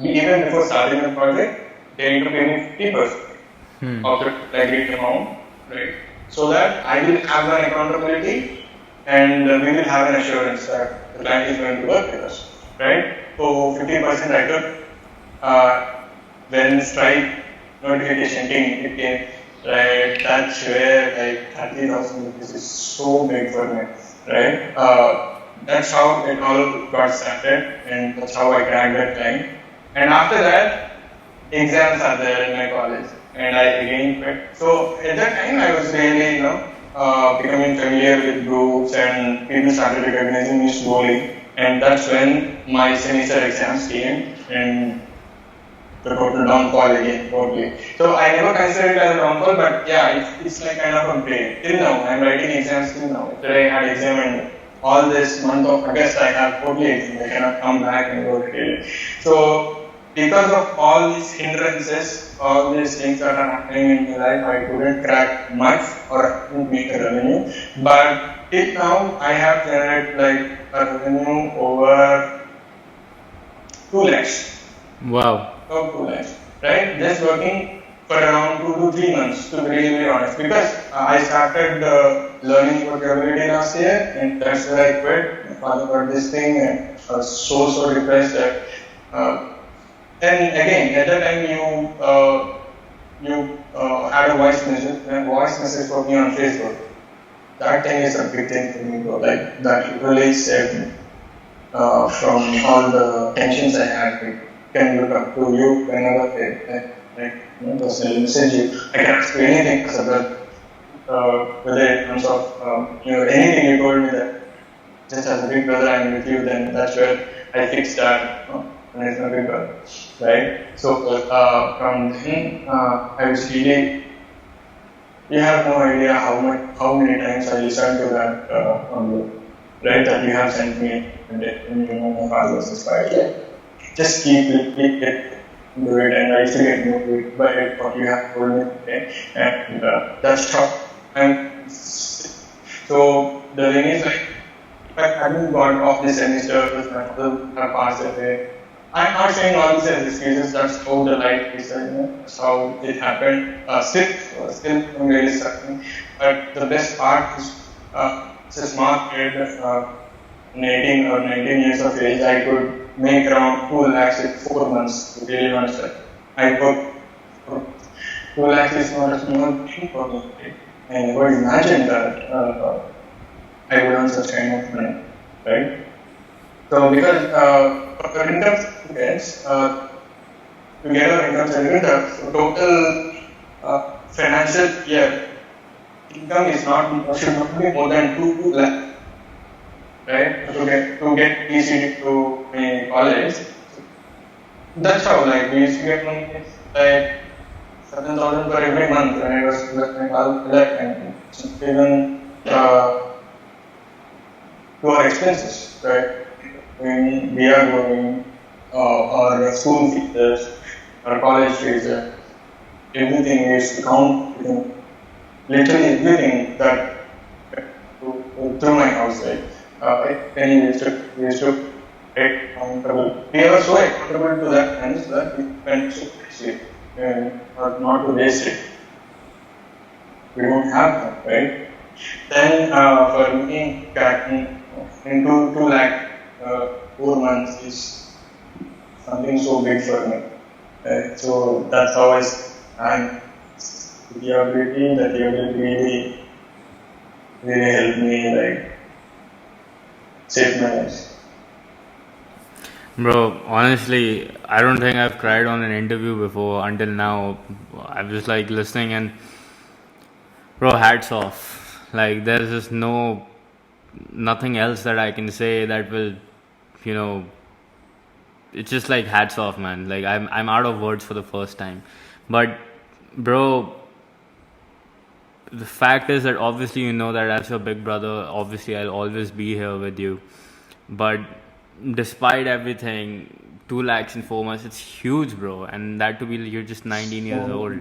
even before starting the project, they need to pay me 50% of the agreed amount, right? So that I will have an accountability and we will have an assurance that the client is going to work with us, right? So 50% I took when Stripe notification came, right? That's where 30,000 rupees is so big for me, right? That's how it all got started, and that's how I cracked that time. And after that, exams are there in my college, and I again quit. So at that time, I was really, becoming familiar with groups, and people started recognizing me slowly. And that's when my semester exams came, and the total downfall again, totally. So I never considered it as a downfall, but yeah, it's like kind of a break. Till now, I'm writing exams till now. Today I had exam and all this month of August I have totally exam. I cannot come back and go to it. So because of all these hindrances, all these things that are happening in my life, I couldn't crack much or couldn't make a revenue. But till now, I have generated a revenue over 2 lakhs. Wow. 2 lakhs, right? Just working for around 2 to 3 months, to be really honest. Because I started learning about UAbility last year, and that's where I quit. My father got this thing, and I was so depressed that. And again, at that time you had a voice message for me on Facebook. that thing is a big thing for me, bro. Like that really saved me from all the tensions I had. Like, can look up to you whenever personally message you. I can ask you anything as a brother. Whether in terms of anything you told me that just as a big brother I'm with you, then that's where I fixed that. And it's a big brother, right? So from then I was really, you have no idea how many times I listened to that audio, right? That you have sent me when you know my father was inspired. Like, just keep it, do it, and I used to get moved by it, what you have told me today, and that's tough. And so the thing is, like, if I hadn't gone off this semester because my father had passed away, I'm not saying all these as excuses, that's how the life is, that's how it happened. Still I'm really suffering. But the best part is, it's a smart kid, 18 or 19 years of age, I could make around 2 lakhs in 4 months, to really honest. I work for 2 lakhs is not a small thing for me. I never imagined that I would earn such kind of money, right? So because for income certificates, to get our income certificate, the total financial year income is should not be more than 2 lakh, right? To get ECD to my college. That's how, like, we used to get money like 7,000 per every month when I was with my college, and even to our expenses, right? When we are going, our school fees, our college fees, everything is to count, literally everything that through my house, right? Penny we used to take accountable. We are so accountable to that sense that we spend so wisely, not to waste it. We don't have that, right? Then for me, into 2 lakh 4 months is something so big for me. So that's how and the ability really helped me, like, save my life. Bro, honestly, I don't think I've cried on an interview before until now. I was like listening and, bro, hats off. Like, there's just nothing else that I can say that will, you know, it's just like hats off, man. Like, I'm out of words for the first time. But, bro, the fact is that obviously you know that as your big brother, obviously I'll always be here with you. But despite everything, 2 lakhs in 4 months, it's huge, bro. And that to be, you're just 19 years old.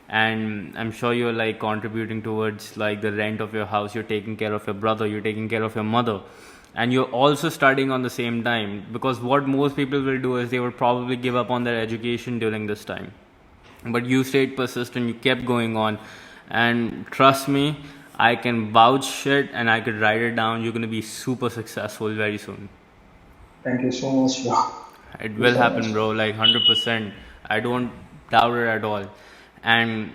And I'm sure you're like contributing towards like the rent of your house. You're taking care of your brother. You're taking care of your mother. And you're also studying on the same time. Because what most people will do is they would probably give up on their education during this time. But you stayed persistent. You kept going on. And trust me, I can vouch it and I could write it down. You're going to be super successful very soon. Thank you so much, bro. It will happen, bro, like 100%. I don't doubt it at all. And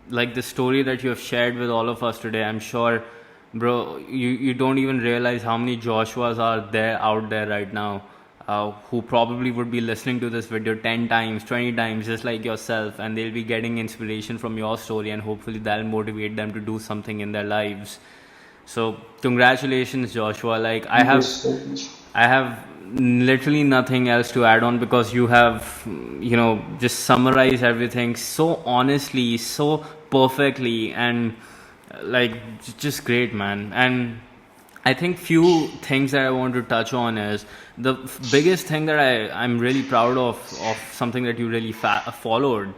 like the story that you have shared with all of us today, I'm sure, bro, you don't even realize how many Joshuas are there out there right now who probably would be listening to this video 10 times, 20 times, just like yourself, and they'll be getting inspiration from your story, and hopefully that'll motivate them to do something in their lives. So congratulations, Joshua. Like, I have literally nothing else to add on because you have, just summarized everything so honestly, so perfectly, and like just great, man. And I think few things that I want to touch on is the biggest thing that I'm really proud of something that you really followed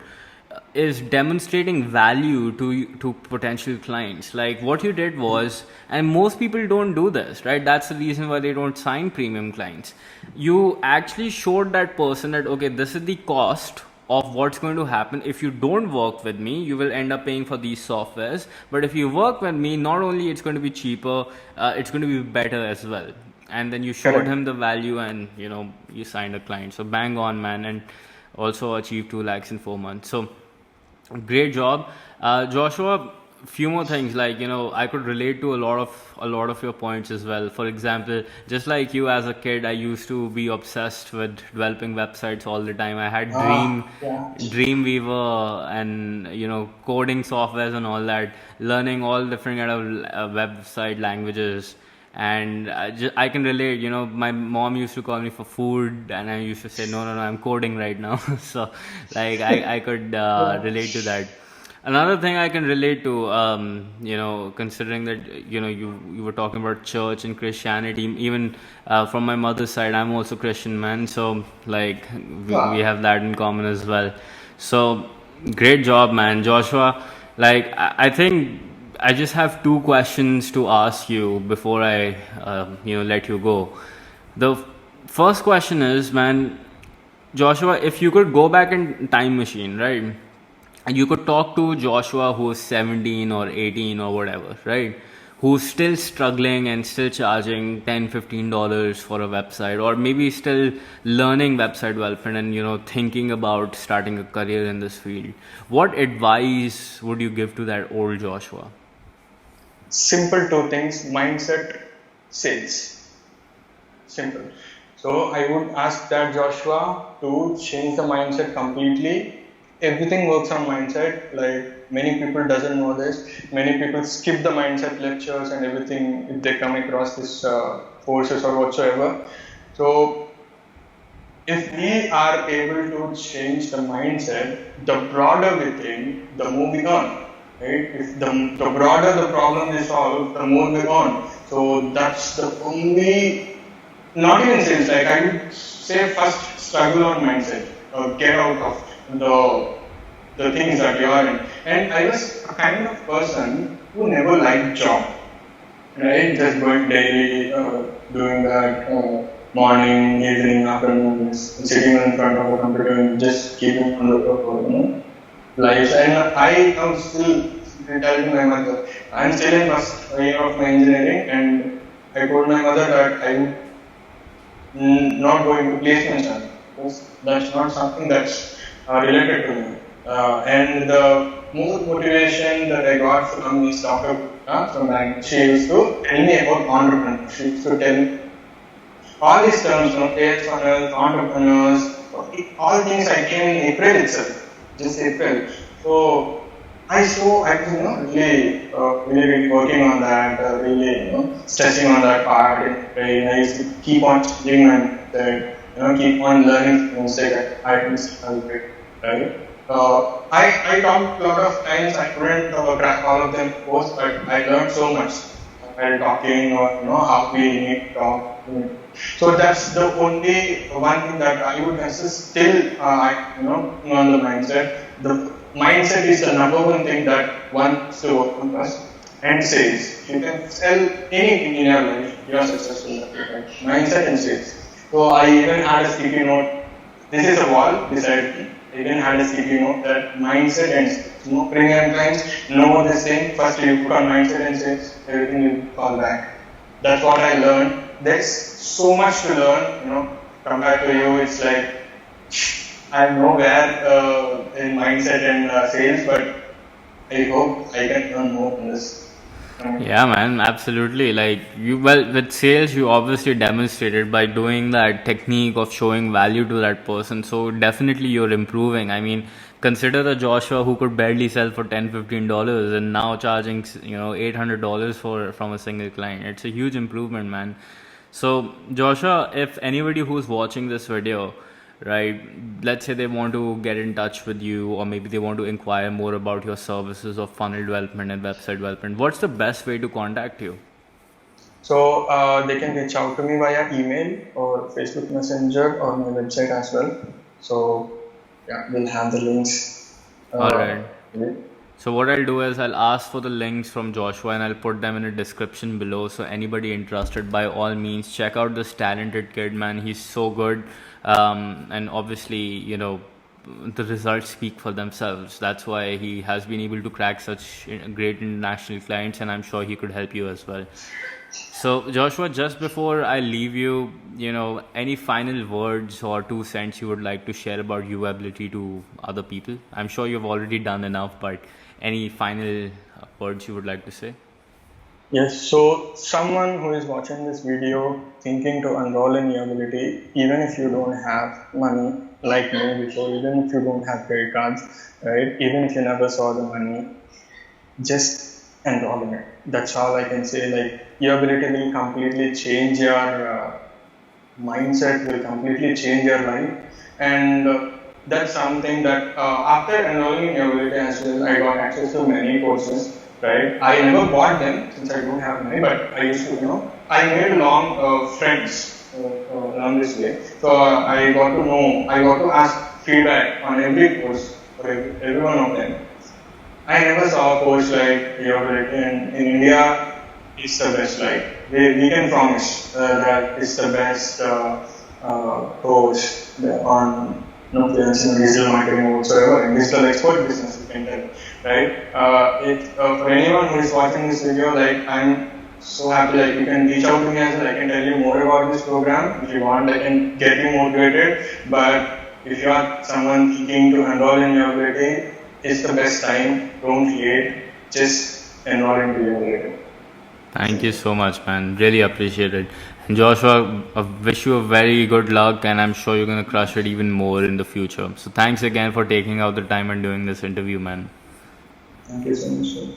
is demonstrating value to potential clients. Like what you did was, and most people don't do this, right? That's the reason why they don't sign premium clients. You actually showed that person that, okay, this is the cost of what's going to happen if you don't work with me. You will end up paying for these softwares, but if you work with me, not only it's going to be cheaper, it's going to be better as well. And then you showed him the value, and you signed a client. So bang on, man. And also achieved 2 lakhs in 4 months. So great job, Joshua. few more things, like, I could relate to a lot of your points as well. For example, just like you, as a kid, I used to be obsessed with developing websites all the time. I had Yeah. Dreamweaver and coding softwares and all that, learning all different kind of website languages. And I can relate. My mom used to call me for food, and I used to say, no, no, no, I'm coding right now. So, like, I could Yeah. relate to that. Another thing I can relate to, considering that you were talking about church and Christianity, even from my mother's side, I'm also Christian, man. So, like, we Yeah. have that in common as well. So, great job, man, Joshua. Like, I think I just have two questions to ask you before I let you go. The first question is, man, Joshua, if you could go back in time machine, right? And you could talk to Joshua who's 17 or 18 or whatever, right? Who's still struggling and still charging $10, $15 for a website, or maybe still learning website development and thinking about starting a career in this field. What advice would you give to that old Joshua? Simple two things: mindset, sales. Simple. So I would ask that Joshua to change the mindset completely. Everything works on mindset. Like, many people doesn't know this. Many people skip the mindset lectures and everything if they come across this courses or whatsoever. So if we are able to change the mindset, the broader we think, the more we earn. Right? If the broader the problem is solved, the more we earn. So that's the only, not even sales, like I would say first struggle on mindset, get out of the things that you are in. And I was a kind of person who never liked job, right? Just going daily, doing that morning, evening, afternoon, sitting in front of a computer and just keeping on the lives. And I am still telling my mother, I'm still in first year of my engineering, and I told my mother that I would not going to placement channel, because that's not something that's related to me. And the more motivation that I got from this doctor from bank, she used to tell me about entrepreneurs. She used to tell me all these terms, sales funnels, entrepreneurs, all things I came in April itself, just April. So I was really working on that, really stressing on that part. And I used to keep on changing my method, keep on learning from mistake. I missed right? I talked a lot of times. I couldn't crack all of them, of course, but I learned so much while talking, or how we need to talk. So that's the only one thing that I would insist still. On the mindset. The mindset is the number one thing that one has to work on first. And sales. You can sell anything in your life, you are successful. Right? Mindset and sales. So I even had a sticky note. This is a wall beside me. I even had a sticky note that mindset and sales. Premium clients know this thing. First you put on mindset and sales, everything will fall back. That's what I learned. There's so much to learn, compared to you. It's like I'm nowhere in mindset and sales, but I hope I can learn more from this. Yeah, man, absolutely. Like, well, with sales, you obviously demonstrated by doing that technique of showing value to that person. So definitely you're improving. I mean, consider the Joshua who could barely sell for $10, $15 and now charging, $800 from a single client. It's a huge improvement, man. So, Joshua, if anybody who's watching this video, right, let's say they want to get in touch with you, or maybe they want to inquire more about your services of funnel development and website development, what's the best way to contact you? So they can reach out to me via email or Facebook Messenger or my website as well. So yeah, we'll have the links. All right. Yeah. So what I'll do is I'll ask for the links from Joshua and I'll put them in a description below. So anybody interested, by all means, check out this talented kid, man. He's so good. And obviously, the results speak for themselves. That's why he has been able to crack such great international clients, and I'm sure he could help you as well. So, Joshua, just before I leave you, any final words or 2 cents you would like to share about UAbility to other people? I'm sure you've already done enough, but Any final words you would like to say? Yes, so someone who is watching this video thinking to enroll in UAbility, even if you don't have money like me before, even if you don't have credit cards, right? Even if you never saw the money, just enroll in it. That's all I can say. Like UAbility will completely change your mindset, will completely change your life, and that's something that after enrolling in UAbility as well, I got access to many courses. Right, I never bought them since I don't have money, but I used to, I made long friends along this way. So I got to know, I got to ask feedback on every course for every one of them. I never saw a coach like UAbility in India. It's the best. Like we can promise that it's the best coach on freelancing, digital marketing, whatsoever, in digital export business. You can tell, right? For anyone who is watching this video, like I'm so happy. Like you can reach out to me as well. I can tell you more about this program if you want. I can get you motivated. But if you are someone thinking to enroll in UAbility, it's the best time. Don't wait. Just enroll in UAbility. Thank you so much, man. Really appreciate it. And Joshua, I wish you a very good luck, and I'm sure you're gonna crush it even more in the future. So thanks again for taking out the time and doing this interview, man. Thank you so much, sir.